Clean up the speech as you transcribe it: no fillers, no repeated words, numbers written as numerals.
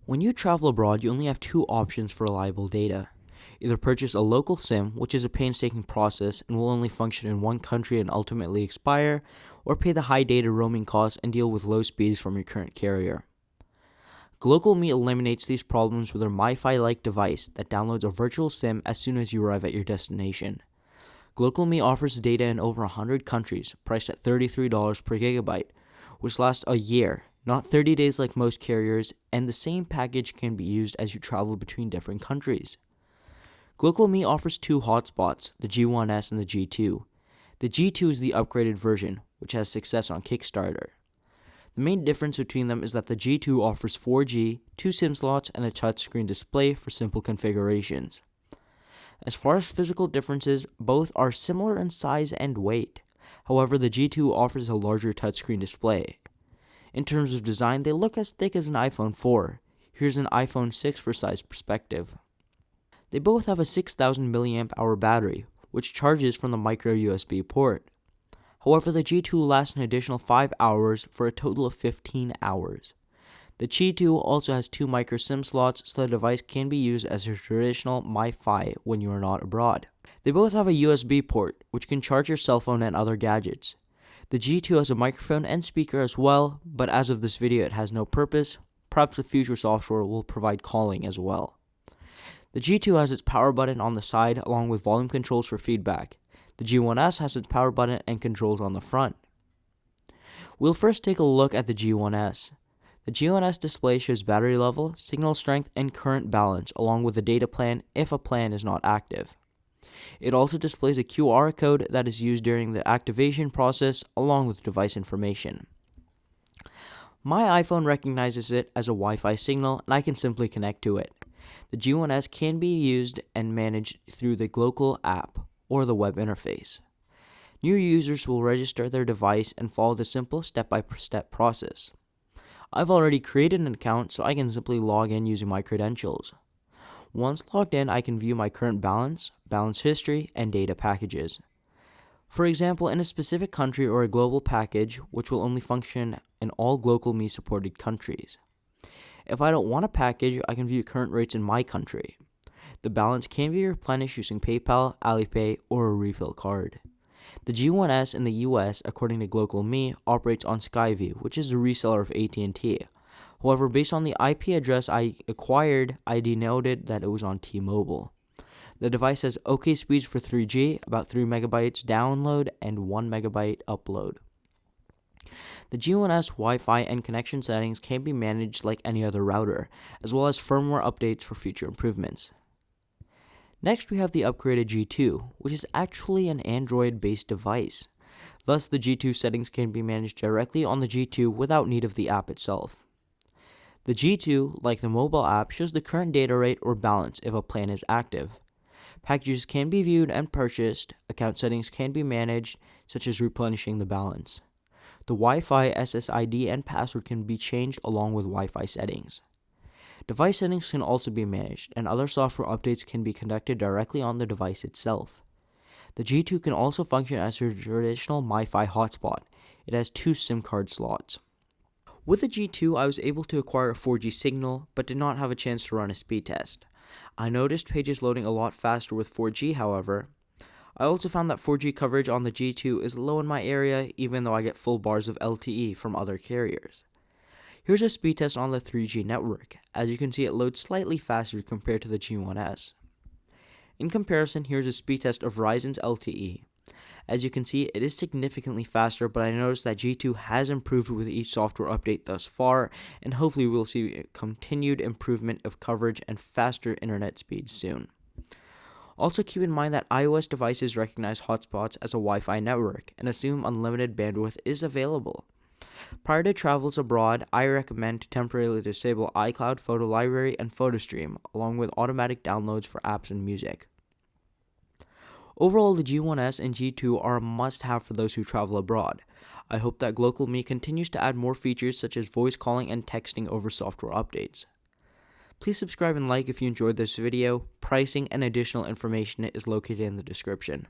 When you travel abroad, you only have two options for reliable data. Either purchase a local SIM, which is a painstaking process and will only function in one country and ultimately expire, or pay the high data roaming costs and deal with low speeds from your current carrier. GlocalMe eliminates these problems with their MiFi-like device that downloads a virtual SIM as soon as you arrive at your destination. GlocalMe offers data in over 100 countries, priced at $33 per gigabyte, which lasts a year, not 30 days like most carriers, and the same package can be used as you travel between different countries. GlocalMe offers two hotspots, the G1S and the G2. The G2 is the upgraded version, which has success on Kickstarter. The main difference between them is that the G2 offers 4G, 2 SIM slots, and a touchscreen display for simple configurations. As far as physical differences, both are similar in size and weight. However, the G2 offers a larger touchscreen display. In terms of design, they look as thick as an iPhone 4. Here's an iPhone 6 for size perspective. They both have a 6,000 mAh battery, which charges from the micro USB port. However, the G2 lasts an additional 5 hours for a total of 15 hours. The G2 also has 2 micro SIM slots, so the device can be used as a traditional MiFi when you are not abroad. They both have a USB port, which can charge your cell phone and other gadgets. The G2 has a microphone and speaker as well, but as of this video it has no purpose. Perhaps the future software will provide calling as well. The G2 has its power button on the side along with volume controls for feedback. The G1S has its power button and controls on the front. We'll first take a look at the G1S. The G1S display shows battery level, signal strength, and current balance along with the data plan if a plan is not active. It also displays a QR code that is used during the activation process along with device information. My iPhone recognizes it as a Wi-Fi signal and I can simply connect to it. The G1S can be used and managed through the Glocal app or the web interface. New users will register their device and follow the simple step-by-step process. I've already created an account, so I can simply log in using my credentials. Once logged in, I can view my current balance, balance history, and data packages. For example, in a specific country or a global package, which will only function in all GlocalMe supported countries. If I don't want a package, I can view current rates in my country. The balance can be replenished using PayPal, Alipay, or a refill card. The G1S in the US, according to GlocalMe, operates on Skyview, which is a reseller of AT&T. However, based on the IP address I acquired, I denoted that it was on T-Mobile. The device has OK speeds for 3G, about 3 megabytes download and 1 megabyte upload. The G1S Wi-Fi and connection settings can be managed like any other router, as well as firmware updates for future improvements. Next, we have the upgraded G2, which is actually an Android-based device. Thus, the G2 settings can be managed directly on the G2 without need of the app itself. The G2, like the mobile app, shows the current data rate or balance if a plan is active. Packages can be viewed and purchased. Account settings can be managed, such as replenishing the balance. The Wi-Fi SSID and password can be changed along with Wi-Fi settings. Device settings can also be managed, and other software updates can be conducted directly on the device itself. The G2 can also function as your traditional MiFi hotspot. It has 2 SIM card slots. With the G2, I was able to acquire a 4G signal, but did not have a chance to run a speed test. I noticed pages loading a lot faster with 4G, however. I also found that 4G coverage on the G2 is low in my area, even though I get full bars of LTE from other carriers. Here's a speed test on the 3G network. As you can see, it loads slightly faster compared to the G1S. In comparison, here's a speed test of Verizon's LTE. As you can see, it is significantly faster, but I noticed that G2 has improved with each software update thus far, and hopefully we'll see continued improvement of coverage and faster internet speeds soon. Also keep in mind that iOS devices recognize hotspots as a Wi-Fi network and assume unlimited bandwidth is available. Prior to travels abroad, I recommend to temporarily disable iCloud Photo Library and PhotoStream, along with automatic downloads for apps and music. Overall, the G1S and G2 are a must-have for those who travel abroad. I hope that GlocalMe continues to add more features such as voice calling and texting over software updates. Please subscribe and like if you enjoyed this video. Pricing and additional information is located in the description.